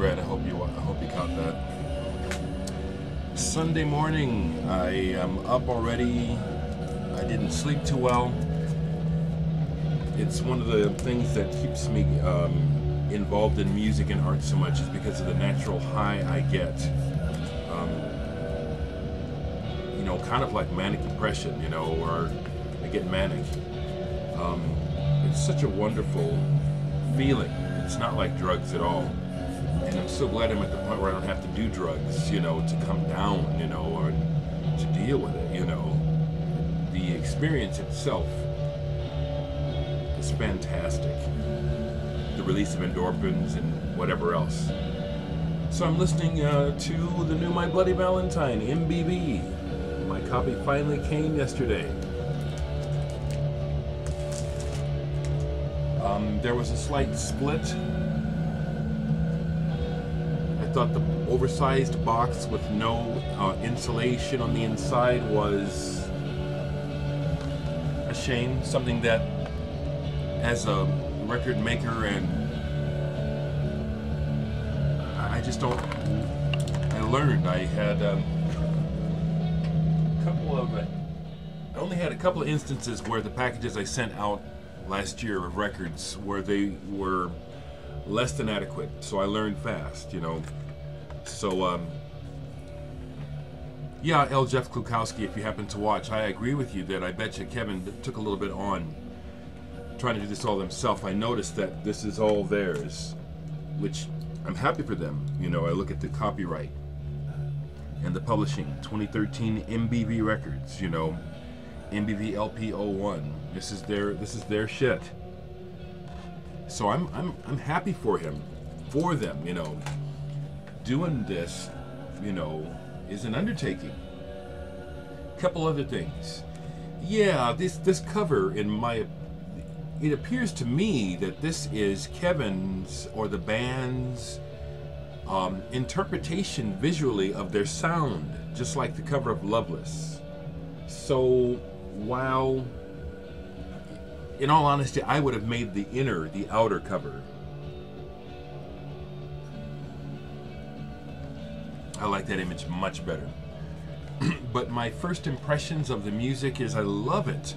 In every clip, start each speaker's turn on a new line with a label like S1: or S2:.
S1: Brad. I hope you caught that. Sunday morning. I am up already. I didn't sleep too well. It's one of the things that keeps me involved in music and art so much, is because of the natural high I get. You know, kind of like manic depression, you know, or I get manic. It's such a wonderful feeling. It's not like drugs at all. And I'm so glad I'm at the point where I don't have to do drugs, you know, to come down, you know, or to deal with it, you know. The experience itself is fantastic. The release of endorphins and whatever else. So I'm listening to the new My Bloody Valentine, MBV. My copy finally came yesterday. There was a slight split. I thought the oversized box with no insulation on the inside was a shame. Something that, as a record maker, and I just don't. I learned. I had a couple of. I only had a couple of instances where the packages I sent out last year of records where they were less than adequate. So I learned fast, you know. So yeah, L. Jeff Klukowski, if you happen to watch, I agree with you that I bet you Kevin took a little bit on trying to do this all himself. I noticed that this is all theirs, which I'm happy for them. You know, I look at the copyright and the publishing, 2013 MBV Records, you know, MBV LP01. This is their shit. So I'm happy for him, for them, you know. Doing this, you know, is an undertaking. Couple other things. Yeah, this cover, it appears to me that this is Kevin's or the band's interpretation visually of their sound, just like the cover of Loveless. So while, in all honesty, I would have made the outer cover. I like that image much better. But my first impressions of the music is I love it.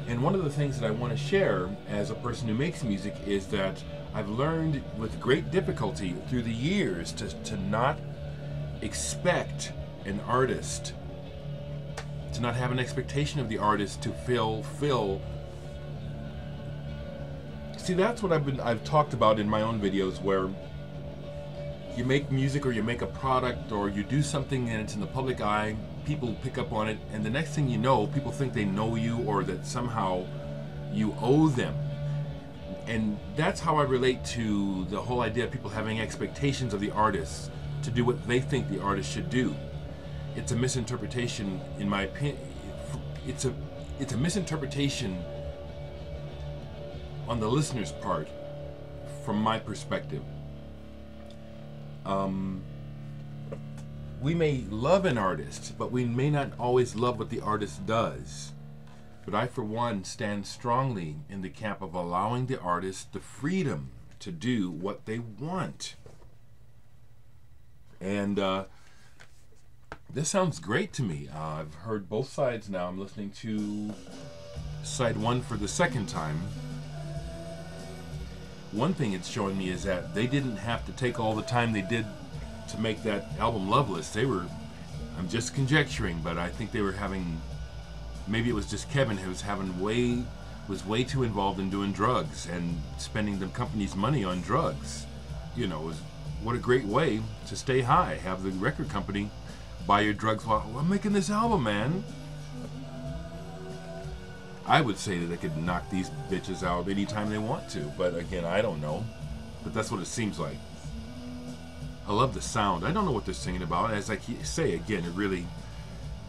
S1: And one of the things that I want to share as a person who makes music is that I've learned with great difficulty through the years to not expect an artist, to not have an expectation of the artist to fill. See, that's what I've talked about in my own videos, where you make music or you make a product or you do something and it's in the public eye, people pick up on it, and the next thing you know, people think they know you or that somehow you owe them. And that's how I relate to the whole idea of people having expectations of the artists to do what they think the artist should do. It's a misinterpretation, in my opinion. It's a misinterpretation on the listener's part, from my perspective. We may love an artist, but we may not always love what the artist does. But I, for one, stand strongly in the camp of allowing the artist the freedom to do what they want. And this sounds great to me. I've heard both sides now. I'm listening to side one for the second time. One thing it's showing me is that they didn't have to take all the time they did to make that album Loveless. I'm just conjecturing, but I think they were having, maybe it was just Kevin who was way too involved in doing drugs and spending the company's money on drugs. You know, what a great way to stay high. Have the record company buy your drugs while I'm making this album, man. I would say that they could knock these bitches out anytime they want to, but again, I don't know. But that's what it seems like. I love the sound. I don't know what they're singing about. As I say again, it really,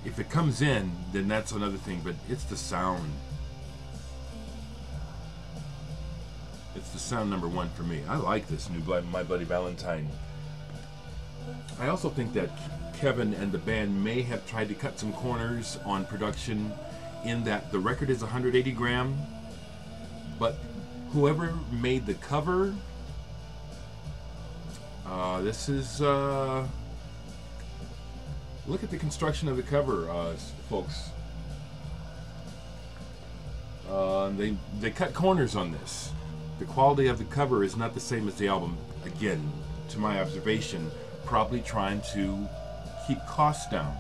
S1: if it comes in, then that's another thing, but it's the sound. It's the sound number one for me. I like this new My Bloody Valentine. I also think that Kevin and the band may have tried to cut some corners on production, in that the record is 180 gram, but whoever made the cover This is, look at the construction of the cover, folks. They cut corners on this. The quality of the cover is not the same as the album. Again, to my observation, probably trying to keep costs down.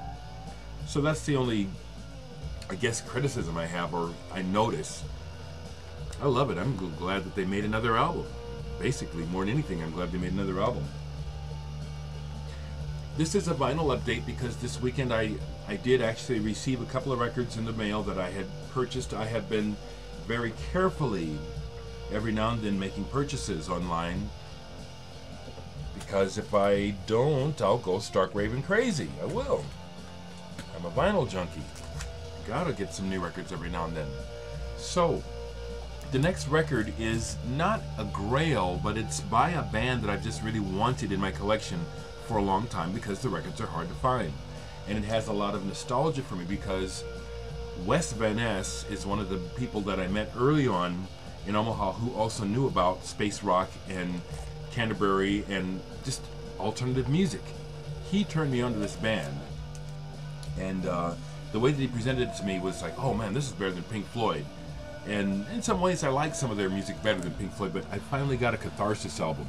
S1: So that's the only, I guess, criticism I have, or I notice. I love it. I'm glad that they made another album. Basically, more than anything, I'm glad they made another album. This is a vinyl update because this weekend I did actually receive a couple of records in the mail that I had purchased. I have been very carefully, every now and then, making purchases online, because if I don't, I'll go stark raving crazy. I will. I'm a vinyl junkie. Gotta get some new records every now and then. So, the next record is not a grail, but it's by a band that I've just really wanted in my collection for a long time because the records are hard to find. And it has a lot of nostalgia for me because Wes Van Ness is one of the people that I met early on in Omaha who also knew about space rock and Canterbury and just alternative music. He turned me onto this band, and the way that he presented it to me was like, oh man, this is better than Pink Floyd. And in some ways I like some of their music better than Pink Floyd, but I finally got a Catharsis album.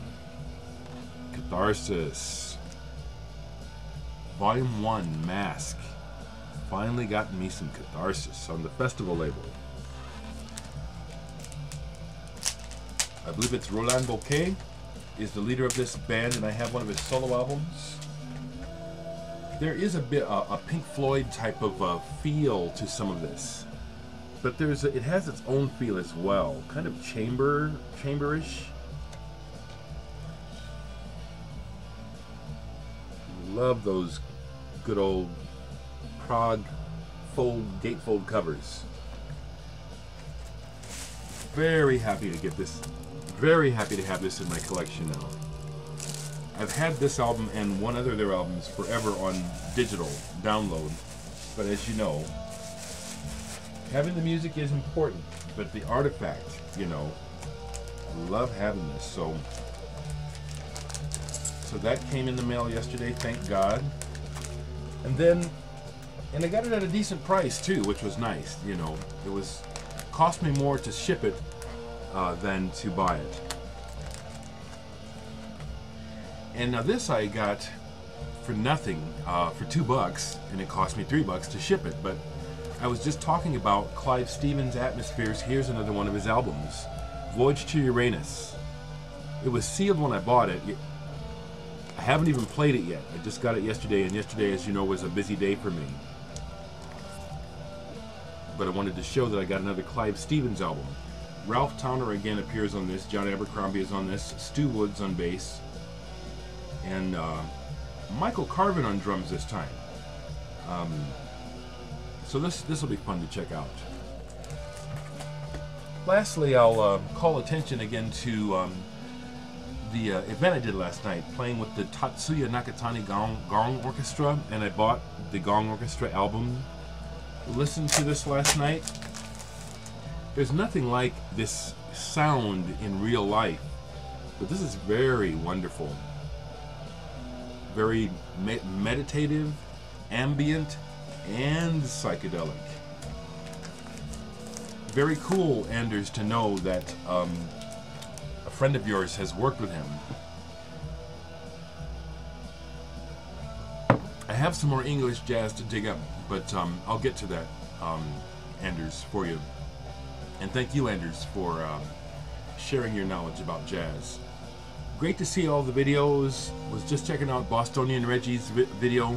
S1: Catharsis. Volume 1, Mask. Finally gotten me some Catharsis on the Festival label. I believe it's Roland Bouquet is the leader of this band, and I have one of his solo albums. There is a bit a Pink Floyd type of feel to some of this, but it has its own feel as well, kind of chamberish. Love those good old Prague gatefold covers. Very happy to get this. Very happy to have this in my collection now. I've had this album and one other of their albums forever on digital download, but as you know, having the music is important, but the artifact, you know, I love having this. So that came in the mail yesterday, thank God. And I got it at a decent price too, which was nice. You know, cost me more to ship it than to buy it. And now this I got for nothing, for $2, and it cost me $3 to ship it. But I was just talking about Clive Stevens' Atmospheres. Here's another one of his albums, Voyage to Uranus. It was sealed when I bought it. I haven't even played it yet. I just got it yesterday, and yesterday, as you know, was a busy day for me. But I wanted to show that I got another Clive Stevens album. Ralph Towner again appears on this. John Abercrombie is on this. Stu Woods on bass. And Michael Carvin on drums this time. So this will be fun to check out. Lastly, I'll call attention again to the event I did last night, playing with the Tatsuya Nakatani Gong Orchestra, and I bought the Gong Orchestra album. Listened to this last night. There's nothing like this sound in real life, but this is very wonderful. Very meditative, ambient, and psychedelic. Very cool, Anders, to know that a friend of yours has worked with him. I have some more English jazz to dig up, but I'll get to that, Anders, for you. And thank you, Anders, for sharing your knowledge about jazz. Great to see all the videos. Was just checking out Bostonian Reggie's video,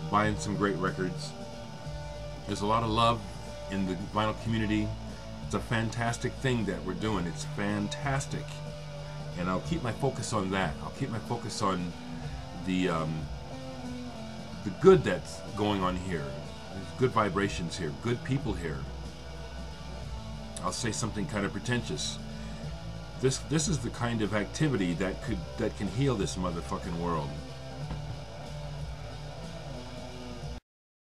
S1: buying some great records. There's a lot of love in the vinyl community. It's a fantastic thing that we're doing. It's fantastic. And I'll keep my focus on that. I'll keep my focus on the good that's going on here. There's good vibrations here, good people here. I'll say something kind of pretentious. This is the kind of activity that can heal this motherfucking world.